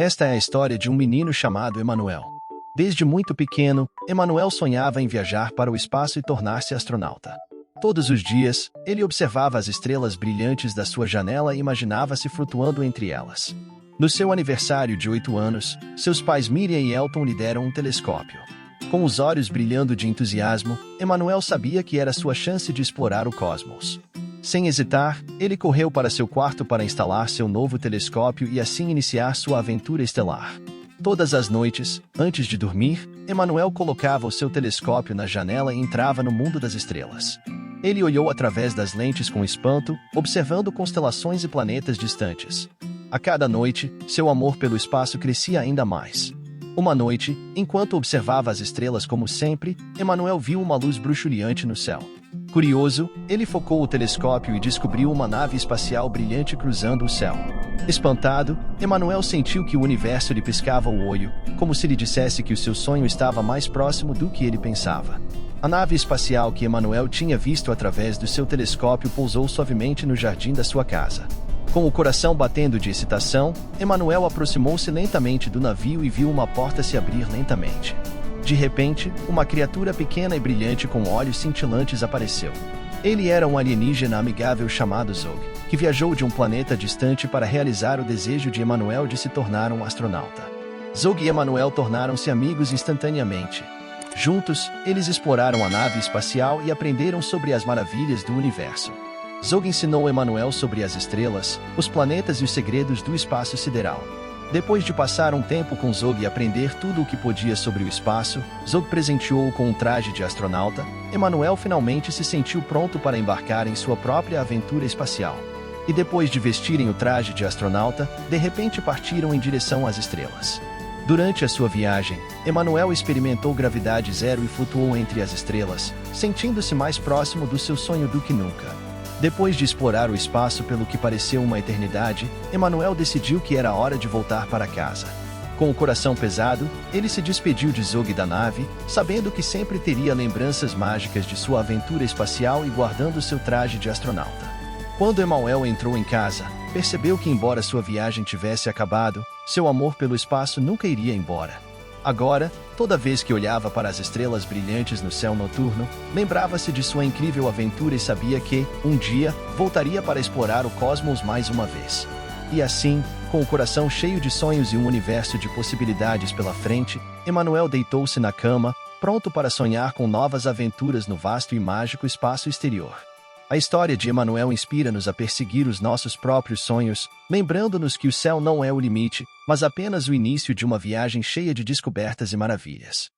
Esta é a história de um menino chamado Emanuel. Desde muito pequeno, Emanuel sonhava em viajar para o espaço e tornar-se astronauta. Todos os dias, ele observava as estrelas brilhantes da sua janela e imaginava-se flutuando entre elas. No seu aniversário de 8 anos, seus pais Miriam e Elton lhe deram um telescópio. Com os olhos brilhando de entusiasmo, Emanuel sabia que era sua chance de explorar o cosmos. Sem hesitar, ele correu para seu quarto para instalar seu novo telescópio e assim iniciar sua aventura estelar. Todas as noites, antes de dormir, Emanuel colocava o seu telescópio na janela e entrava no mundo das estrelas. Ele olhou através das lentes com espanto, observando constelações e planetas distantes. A cada noite, seu amor pelo espaço crescia ainda mais. Uma noite, enquanto observava as estrelas como sempre, Emanuel viu uma luz bruxuleante no céu. Curioso, ele focou o telescópio e descobriu uma nave espacial brilhante cruzando o céu. Espantado, Emanuel sentiu que o universo lhe piscava o olho, como se lhe dissesse que o seu sonho estava mais próximo do que ele pensava. A nave espacial que Emanuel tinha visto através do seu telescópio pousou suavemente no jardim da sua casa. Com o coração batendo de excitação, Emanuel aproximou-se lentamente do navio e viu uma porta se abrir lentamente. De repente, uma criatura pequena e brilhante com olhos cintilantes apareceu. Ele era um alienígena amigável chamado Zog, que viajou de um planeta distante para realizar o desejo de Emanuel de se tornar um astronauta. Zog e Emanuel tornaram-se amigos instantaneamente. Juntos, eles exploraram a nave espacial e aprenderam sobre as maravilhas do universo. Zog ensinou Emanuel sobre as estrelas, os planetas e os segredos do espaço sideral. Depois de passar um tempo com Zog e aprender tudo o que podia sobre o espaço, Zog presenteou-o com um traje de astronauta. Emanuel finalmente se sentiu pronto para embarcar em sua própria aventura espacial. E depois de vestirem o traje de astronauta, de repente partiram em direção às estrelas. Durante a sua viagem, Emanuel experimentou gravidade zero e flutuou entre as estrelas, sentindo-se mais próximo do seu sonho do que nunca. Depois de explorar o espaço pelo que pareceu uma eternidade, Emanuel decidiu que era hora de voltar para casa. Com o coração pesado, ele se despediu de Zog e da nave, sabendo que sempre teria lembranças mágicas de sua aventura espacial e guardando seu traje de astronauta. Quando Emanuel entrou em casa, percebeu que, embora sua viagem tivesse acabado, seu amor pelo espaço nunca iria embora. Agora, toda vez que olhava para as estrelas brilhantes no céu noturno, lembrava-se de sua incrível aventura e sabia que, um dia, voltaria para explorar o cosmos mais uma vez. E assim, com o coração cheio de sonhos e um universo de possibilidades pela frente, Emanuel deitou-se na cama, pronto para sonhar com novas aventuras no vasto e mágico espaço exterior. A história de Emanuel inspira-nos a perseguir os nossos próprios sonhos, lembrando-nos que o céu não é o limite, mas apenas o início de uma viagem cheia de descobertas e maravilhas.